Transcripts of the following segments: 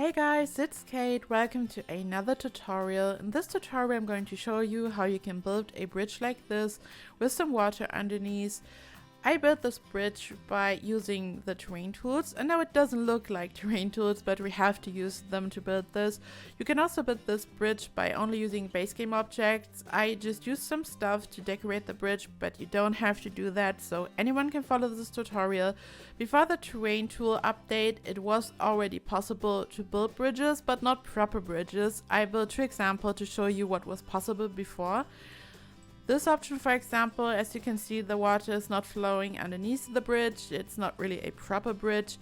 Hey guys, it's Kate. Welcome to another tutorial. In this tutorial I'm going to show you how you can build a bridge like this with some water underneath. I built this bridge by using the terrain tools, and now it doesn't look like terrain tools, but we have to use them to build this. You can also build this bridge by only using base game objects. I just used some stuff to decorate the bridge, but you don't have to do that, so anyone can follow this tutorial. Before the terrain tool update, it was already possible to build bridges, but not proper bridges. I built two examples to show you what was possible before. This option, for example, as you can see, the water is not flowing underneath the bridge. It's not really a proper bridge.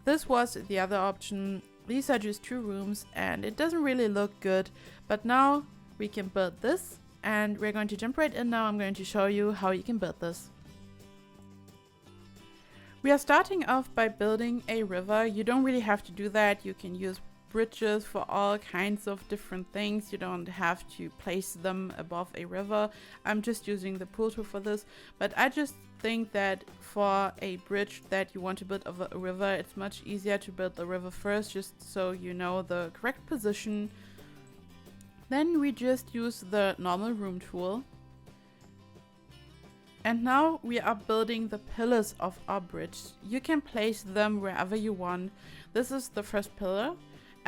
This was the other option. These are just two rooms and it doesn't really look good. But now we can build this and we're going to jump right in now. I'm going to show you how you can build this. We are starting off by building a river. You don't really have to do that. You can use bridges for all kinds of different things. You don't have to place them above a river. I'm just using the pool tool for this, but I just think that for a bridge that you want to build over a river, it's much easier to build the river first, just so you know the correct position. Then we just use the normal room tool. And now we are building the pillars of our bridge. You can place them wherever you want. This is the first pillar.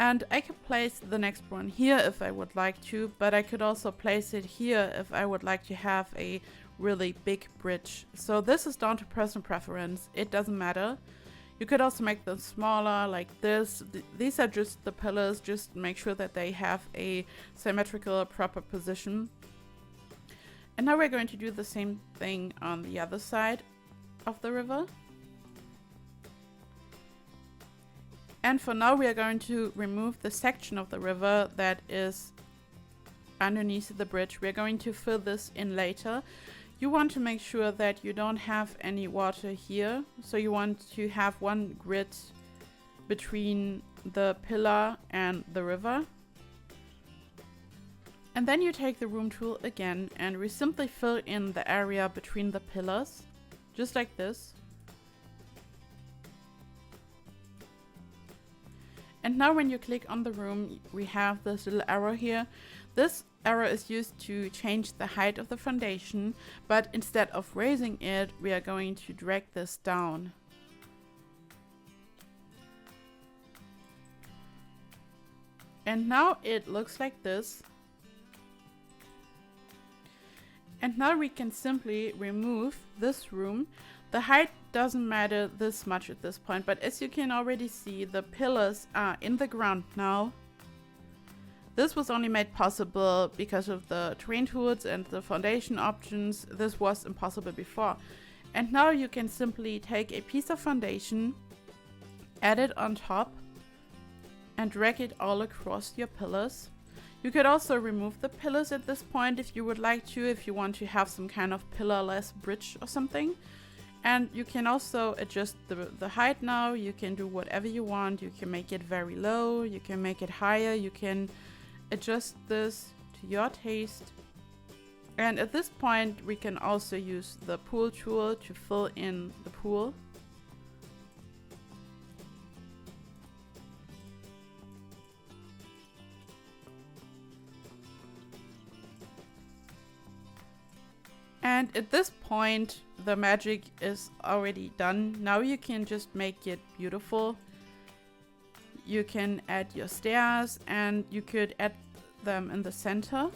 And I could place the next one here if I would like to, but I could also place it here if I would like to have a really big bridge. So this is down to personal preference. It doesn't matter. You could also make them smaller like this. These are just the pillars. Just make sure that they have a symmetrical, proper position. And now we're going to do the same thing on the other side of the river. And for now we are going to remove the section of the river that is underneath the bridge. We're going to fill this in later. You want to make sure that you don't have any water here. So you want to have one grid between the pillar and the river. And then you take the room tool again and we simply fill in the area between the pillars, just like this. And now when you click on the room, we have this little arrow here. This arrow is used to change the height of the foundation, but instead of raising it, we are going to drag this down. And now it looks like this. And now we can simply remove this room. The height doesn't matter this much at this point, but as you can already see, the pillars are in the ground now. This was only made possible because of the terrain tools and the foundation options. This was impossible before. And now you can simply take a piece of foundation, add it on top, and drag it all across your pillars. You could also remove the pillars at this point if you would like to, if you want to have some kind of pillarless bridge or something. And you can also adjust the height now. You can do whatever you want. You can make it very low. You can make it higher. You can adjust this to your taste. And at this point, we can also use the pool tool to fill in the pool. And at this point, the magic is already done. Now you can just make it beautiful. You can add your stairs and you could add them in the center,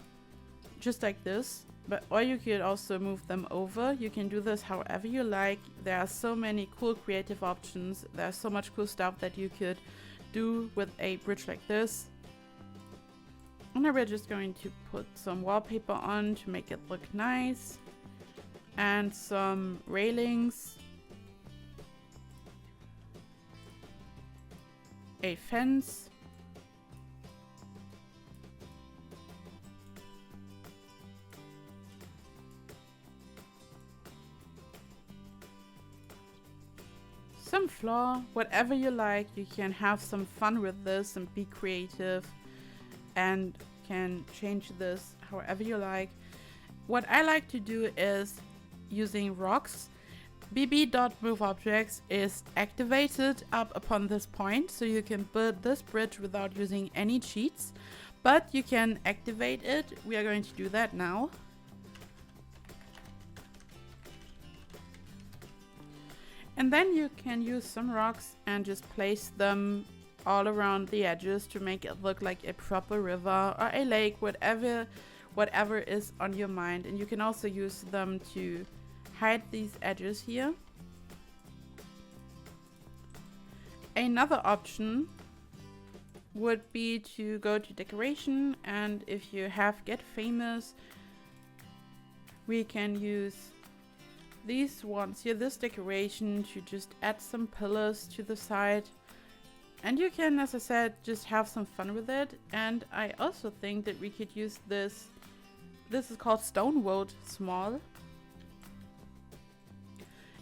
just like this. Or you could also move them over. You can do this however you like. There are so many cool creative options. There's so much cool stuff that you could do with a bridge like this. And now we're just going to put some wallpaper on to make it look nice. And some railings, a fence, some floor, whatever you like. You can have some fun with this and be creative and can change this however you like. What I like to do is using rocks. bb.moveObjects is activated up upon this point, so you can build this bridge without using any cheats, but you can activate it. We are going to do that now. And then you can use some rocks and just place them all around the edges to make it look like a proper river or a lake, whatever is on your mind. And you can also use them to hide these edges here. Another option would be to go to decoration, and if you have Get Famous, we can use these ones here, this decoration, to just add some pillars to the side. And you can, as I said, just have some fun with it. And I also think that we could use this. This is called Stone Road Small.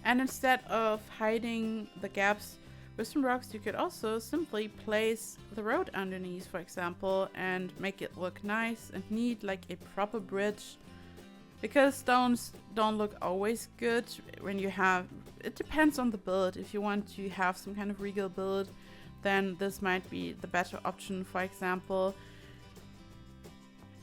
And instead of hiding the gaps with some rocks, you could also simply place the road underneath, for example, and make it look nice and neat, like a proper bridge. Because stones don't look always good when you have, it depends on the build. If you want to have some kind of regal build, then this might be the better option, for example.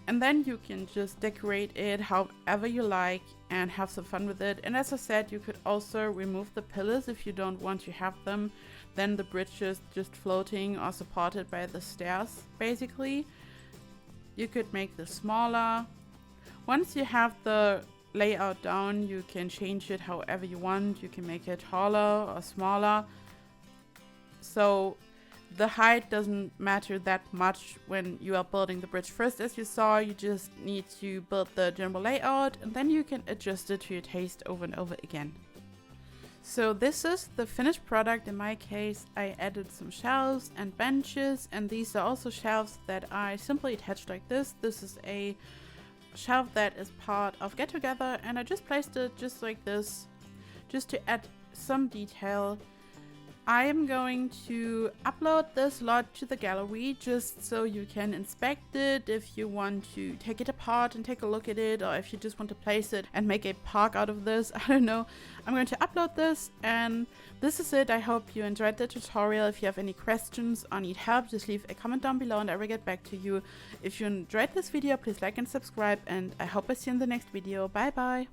And then you can just decorate it however you like and have some fun with it. And as I said, you could also remove the pillars if you don't want to have them. Then the bridge is just floating or supported by the stairs, basically. You could make this smaller. Once you have the layout down, you can change it however you want. You can make it taller or smaller. So the height doesn't matter that much when you are building the bridge. First, as you saw, you just need to build the general layout, and then you can adjust it to your taste over and over again. So this is the finished product. In my case, I added some shelves and benches, and these are also shelves that I simply attached like this. This is a shelf that is part of Get Together, and I just placed it just like this, just to add some detail. I am going to upload this lot to the gallery just so you can inspect it if you want to take it apart and take a look at it, or if you just want to place it and make a park out of this. I don't know. I'm going to upload this, and this is it. I hope you enjoyed the tutorial. If you have any questions or need help, just leave a comment down below and I will get back to you. If you enjoyed this video, please like and subscribe, and I hope I see you in the next video. Bye bye!